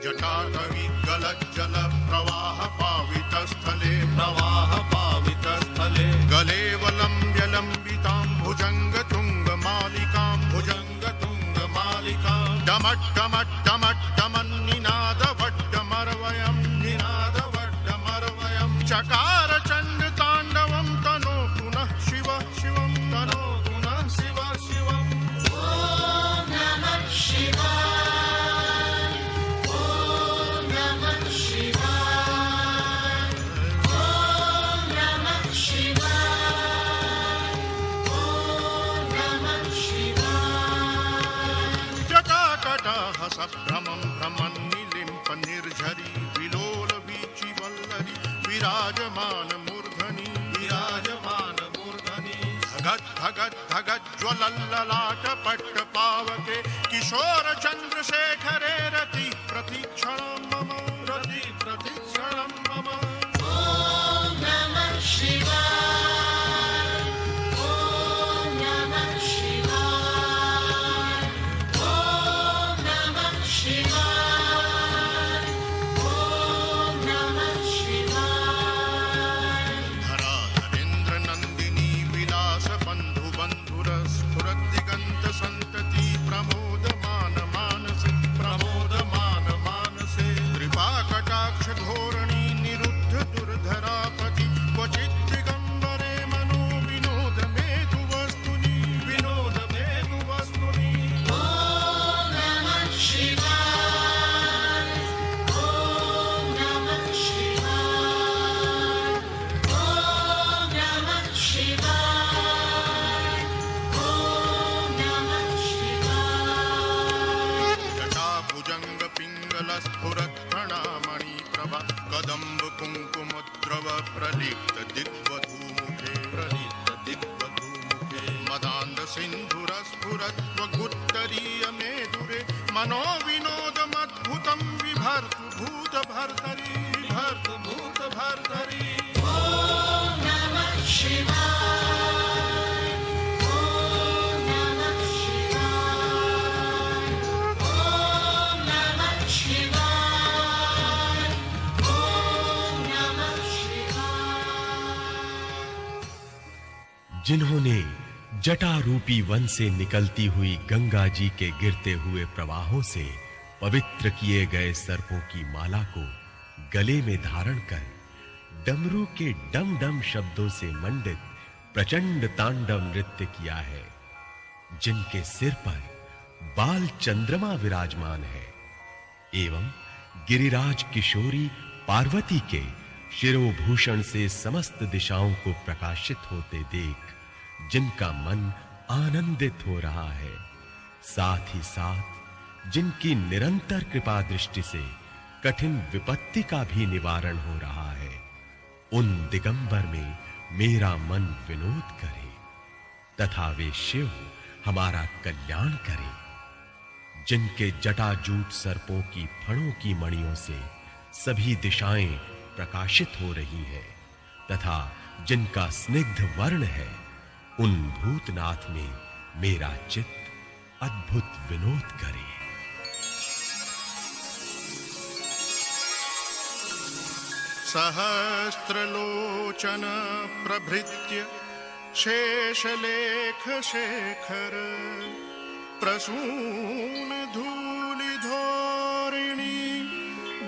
जटाटवी गलज्जल प्रवाह पावितस्थले प्रवाह पावितस्थले गलेवलम्ब्य लम्बितां भुजङ्गतुङ्गमालिकां भुजङ्गतुङ्गमालिकां डमट्टमट्टमट्टमन्निनादवड्डमरवयं निनादवड्डमरवयं चकार चण्डताण्डवं तनोतु नः शिव शिवं तनोतु नः शिव शिवम् ॐ नमः शिवाय ॐ नमः शिवाय ॐ नमः शिवाय ॐ नमः शिवाय जटाकटाः सभ्रमं भ्रमन्निलिम्प निर्झरी विलोल वीचिवल्लरी विराजमान मूर्धनि धगत् धगत् धगत् ज्वलल्ललाट पट्ट पावके किशोर चन्द्रशेखरे रति प्रतीक्षणं मम रति प्रतीक्षणं मम ॐ नमः शिवाय ॐ नमः शिवाय ॐ नमः शिवाय ॐ नमः शिवाय धराधरेन्द्र नन्दिनी विलास बन्धु बन्धुर स्फुरद्दिगन्त सन्तति प्रमोदमान मानसे कृपाकटाक्ष धोरणी निरुद्ध दुर्धरापति क्वचित् दिगम्बरे मनो विनोद मेतु वस्तुनि ॐ नमः शिवाय ॐ नमः शिवाय ॐ नमः शिवाय ॐ नमः शिवाय जटाभुजङ्ग पिङ्गल स्फुरत् प्रणामणि प्रभा कदम्ब कुङ्कुमद्रव प्रलिप्त दिग्वधूमुखे मदान्ध सिन्धुर स्फुरत् त्वगुत्तरीय मेदुरे मनो विनोदमद्भुतं विभर्तु भूतभर्तरि ॐ नमः शिवाय ॐ नमः शिवाय ॐ नमः शिवाय ॐ नमः शिवाय जिन्होंने जटा रूपी वन से निकलती हुई गंगा जी के गिरते हुए प्रवाहों से पवित्र किए गए सर्पों की माला को गले में धारण कर डमरू के डम डम शब्दों से मंडित प्रचंड तांडव नृत्य किया है, जिनके सिर पर बाल चंद्रमा विराजमान है एवं गिरिराज किशोरी पार्वती के शिरोभूषण से समस्त दिशाओं को प्रकाशित होते देख जिनका मन आनंदित हो रहा है, साथ ही साथ जिनकी निरंतर कृपा दृष्टि से कठिन विपत्ति का भी निवारण हो रहा है, उन दिगंबर में मेरा मन विनोद करे तथा वे शिव हमारा कल्याण करे, जिनके जटाजूट सर्पों की फणों की मणियों से सभी दिशाएं प्रकाशित हो रही है तथा जिनका स्निग्ध वर्ण है, उन भूतनाथ में मेरा चित्त अद्भुत विनोद करे। सहस्त्रलोचन प्रभृत्य शेषलेख शेखर प्रसून धूलिधोरिणी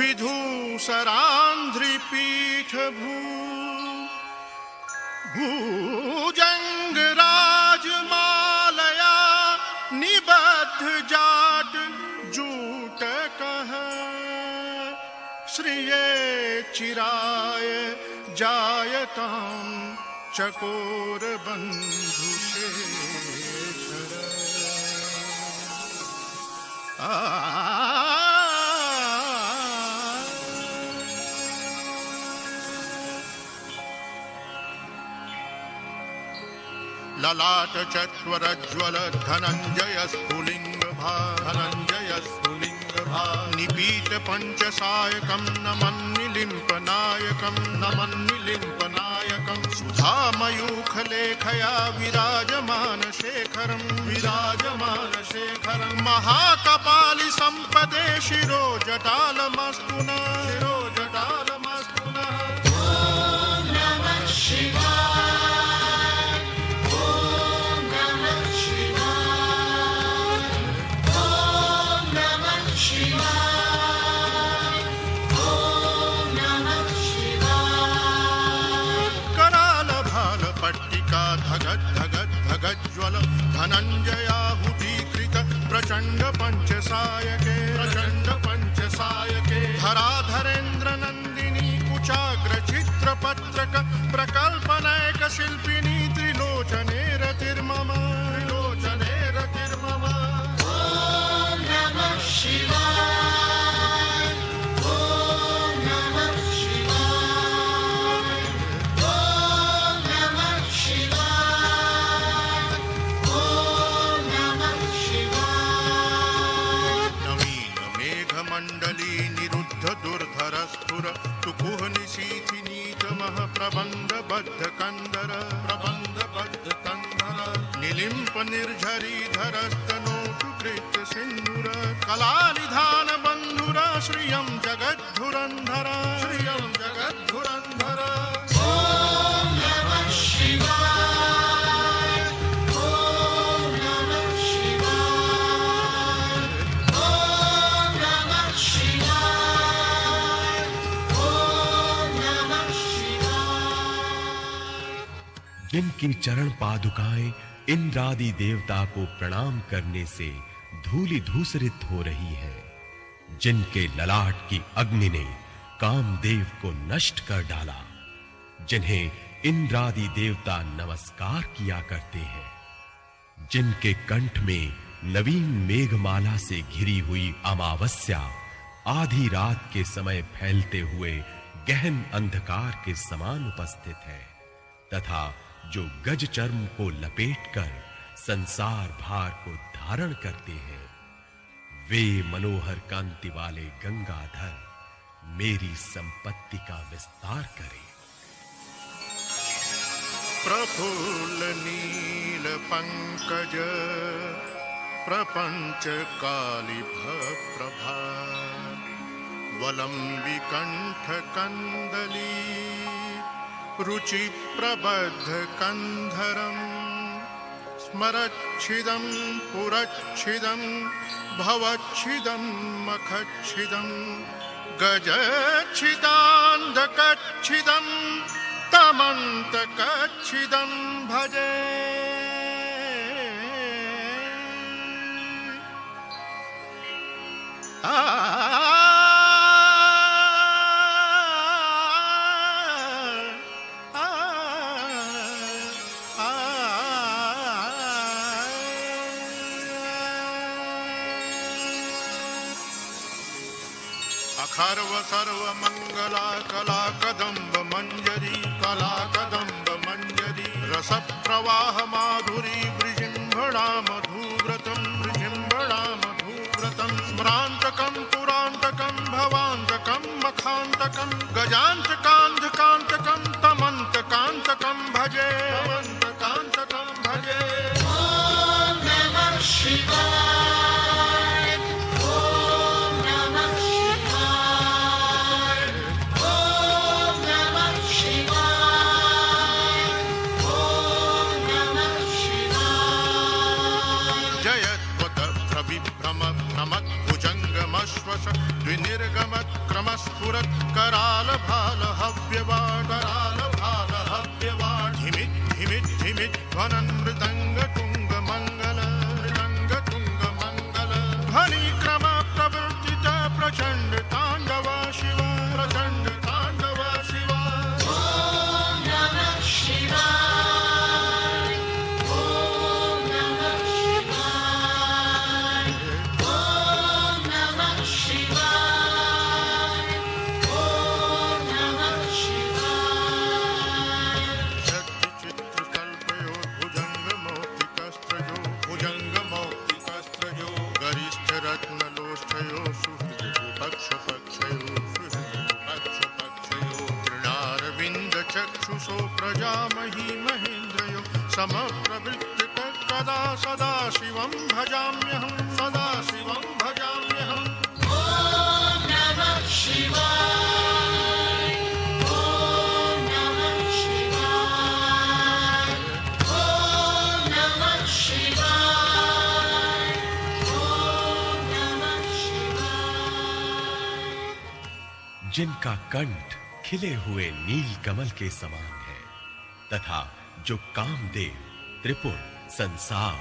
विधूसरान्ध्रि पीठ भूजंग राजमालया निबद्ध जाट जूट कह श्रिये चिराय जायतां चकोर बंधु शेखर ललाट चत्वरज्वल धनंजय स्फुलिंग निपीत पंचसायकं नमन्निलिम्पनायकं सुधामयूखलेखया विराजमान शेखरं महाकपालि संप पदे शिरो जटालमस्तु नः शिरो जटालमस्तु नः ॐ नमः शिवाय ॐ नमः शिवाय ॐ नमः शिवाय ॐ नमः शिवाय कराल भाल पट्टिका धगत् धगत् धगज्ज्वल धनञ्जयाहुतीकृत प्रचण्ड पंचसायके धराधरेन्द्र नन्दिनी कुचाग्र चित्रपत्रक प्रकल्पनायक शिल्पिनी त्रिलोचने रतिर्मम ॐ नमः शिवाय ॐ नमः शिवाय ॐ नमः शिवाय ॐ नमः शिवाय नवीन मेघमण्डली निरुद्ध दुर्धरस्फुर तुकुह निशीथिनीतमः प्रबन्धबद्ध कंदर निलिम्प निर्झरीधरस्तनोतु कृत्य सिन्धुर कलानिधान बन्धुर श्रियं जगद्धुरन्धर ॐ नमः शिवाय ॐ नमः शिवाय ॐ नमः शिवाय ॐ नमः शिवाय जिनकी चरण पादुकाएं इंद्रादि देवता को प्रणाम करने से धूलि धूसरित हो रही है, जिनके ललाट की अग्नि ने कामदेव को नष्ट कर डाला, जिन्हें इंद्रादि देवता नमस्कार किया करते हैं, जिनके कंठ में नवीन मेघमाला से घिरी हुई अमावस्या आधी रात के समय फैलते हुए गहन अंधकार के समान उपस्थित है, तथा जो गज चर्म को लपेटकर संसार भार को धारण करते हैं, वे मनोहर कांति वाले गंगाधर मेरी संपत्ति का विस्तार करें। प्रफुल्ल नील पंकज प्रपंच कालिभ प्रभा वलंबी कंठ कंदली रुचि प्रबद्ध कंधरम स्मरच्छिदं पुरच्छिदं भवच्छिदं मखच्छिदं गजच्छिदान्धकच्छिदं तमन्तकच्छिदं भजे। अखर्व सर्व मंगला कला कदम्ब मंजरी रस प्रवाह माधुरी वृजिम्भणा मधुव्रतम स्मरांतकं पुरांतकं भवांतकं मखांतकं गजांतकांधकांतकं तमंतकांतकं भजे। ॐ नमः शिवाय ॐ नमः शिवाय ॐ नमः शिवाय ॐ नमः शिवाय। जयत्वत प्रविभ्रम भ्रमद्भुजङ्गमश्वस द्विनिर्गमत्क्रमस्फुरत् कराल भाल हव्यवाड धिमित् ध्वनन् मृदङ्ग तुङ्ग मङ्गल ध्वनिक्रम प्रवर्तित प्रचण्ड ताण्डव शिव ॐ नमः शिवाय ॐ नमः शिवाय ॐ नमः शिवाय ॐ नमः शिवाय। शक्तिचित्रकल्पयो भुजङ्गमौक्तिकस्त्रजो गरिष्ठरत्नलोष्ठयो सुहृदयो पक्षपक्षयो तृणारविन्दचक्षुषो प्रजामही महेन्द्रयो समप्रवृत्त कदा सदा शिवं भजाम्यहम् जिनका कंठ खिले हुए नील कमल के समान है तथा जो कामदेव, त्रिपुर, संसार,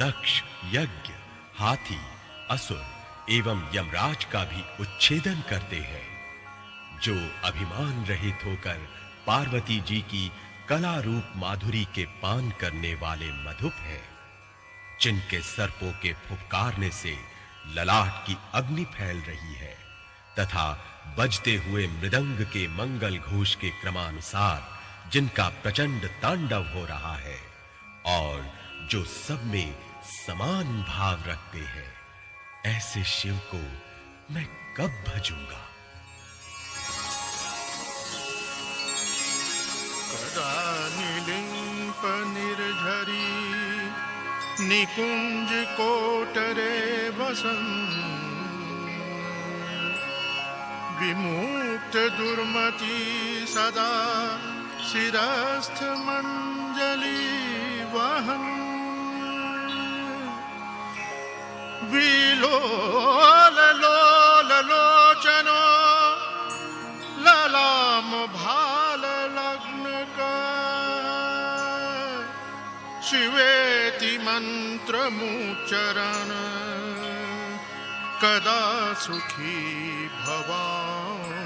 दक्ष, यज्ञ, हाथी, असुर एवं यमराज का भी उच्छेदन करते हैं, जो अभिमान रहित होकर पार्वती जी की कला रूप माधुरी के पान करने वाले मधुप हैं, जिनके सर्पों के फुफकारने से ललाट की अग्नि फैल रही है तथा बजते हुए मृदंग के मंगल घोष के क्रमानुसार जिनका प्रचंड तांडव हो रहा है और जो सब में समान भाव रखते हैं, ऐसे शिव को मैं कब भजूंगा? कदा निलिंप निर्झरी निकुंज कोटरे वसन विमुक्त दुर्मति सदा शिरस्थ मंजलि वहन विलोल लोल लोचनो ललाम भाल लग्न का शिवेति मंत्र मुच्चरण कदा सुखी भवाम्यहम्।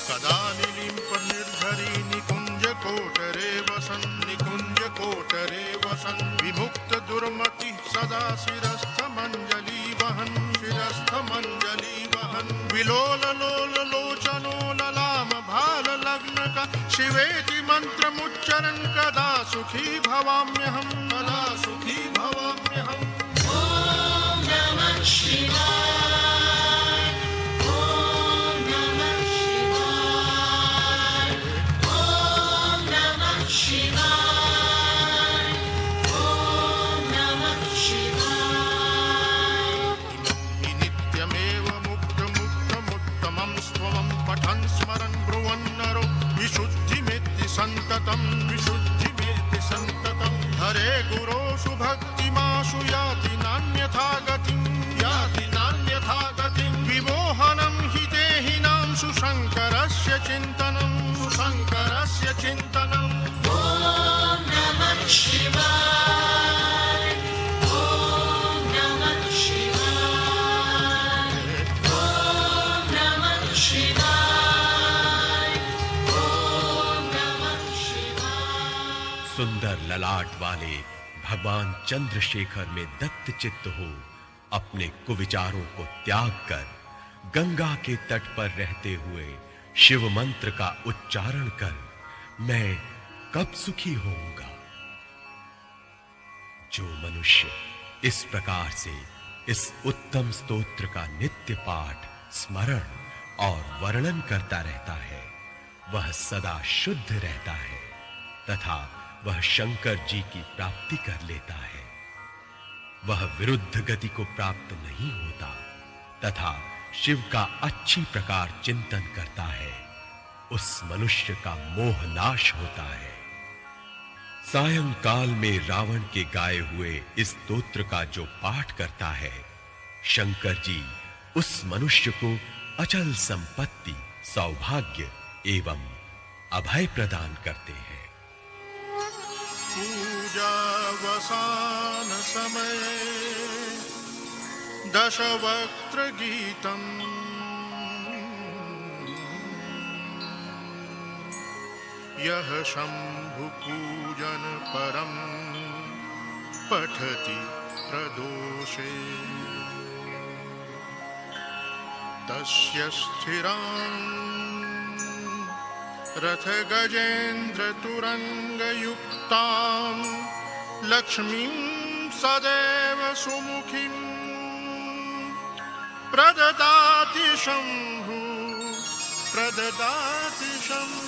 कदा निलिम्प निर्झरी निकुंज कोटरे वसन निकुंज कोटरे वसन विमुक्त दुर्मति सदा शिरस्थ मंजलि वहन शिरस्थ मंजलि वहन विलोल लोल लोचनो ललाम भाल लग्न का शिवेति मंत्र मुच्चरण कदा सुखी भवाम्यहम् कदा सुखी भवाम्यहम्। ओम नमः शिवाय। संततम विशुद्धिमेति संततम हरे गुरो सुभक्तिमाशु याति नान्यथा गतिं विमोहनं हि देहिनां सुशंकरस्य चिन्तनं ओम नमः शिवाय। ओम नमः शिवाय। ओम नमः शिवाय। सुंदर ललाट वाले भगवान चंद्रशेखर में दत्त चित्त हो अपने कुविचारों को त्याग कर गंगा के तट पर रहते हुए शिव मंत्र का उच्चारण कर मैं कब सुखी होऊंगा? जो मनुष्य इस प्रकार से इस उत्तम स्तोत्र का नित्य पाठ, स्मरण और वर्णन करता रहता है, वह सदा शुद्ध रहता है तथा वह शंकर जी की प्राप्ति कर लेता है। वह विरुद्ध गति को प्राप्त नहीं होता तथा शिव का अच्छी प्रकार चिंतन करता है, उस मनुष्य का मोह नाश होता है। सायंकाल में रावण के गाए हुए इस स्तोत्र का जो पाठ करता है, शंकर जी उस मनुष्य को अचल संपत्ति, सौभाग्य एवं अभय प्रदान करते हैं। पूजावसान समये दशवक्त्र गीतम् यः शंभु पूजन परम पठति प्रदोषे तस्य स्थिरान् रथ गजेन्द्र तुरंग युक्तां लक्ष्मीं सदैव सुमुखीं प्रददाति शंभु प्रददाति शंभु।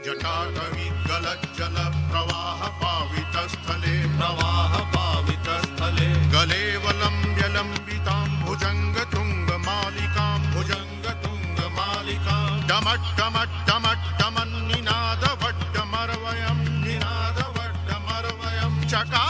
जटाटवी गलज्जल प्रवाह पावितस्थले गले वलम्ब्य लम्बितां भुजंग तुंग मालिकां भुजंग डमट्टमट्टमट्टमन्निनादवड्डमरवयं निनादवड्डमरवयं चकार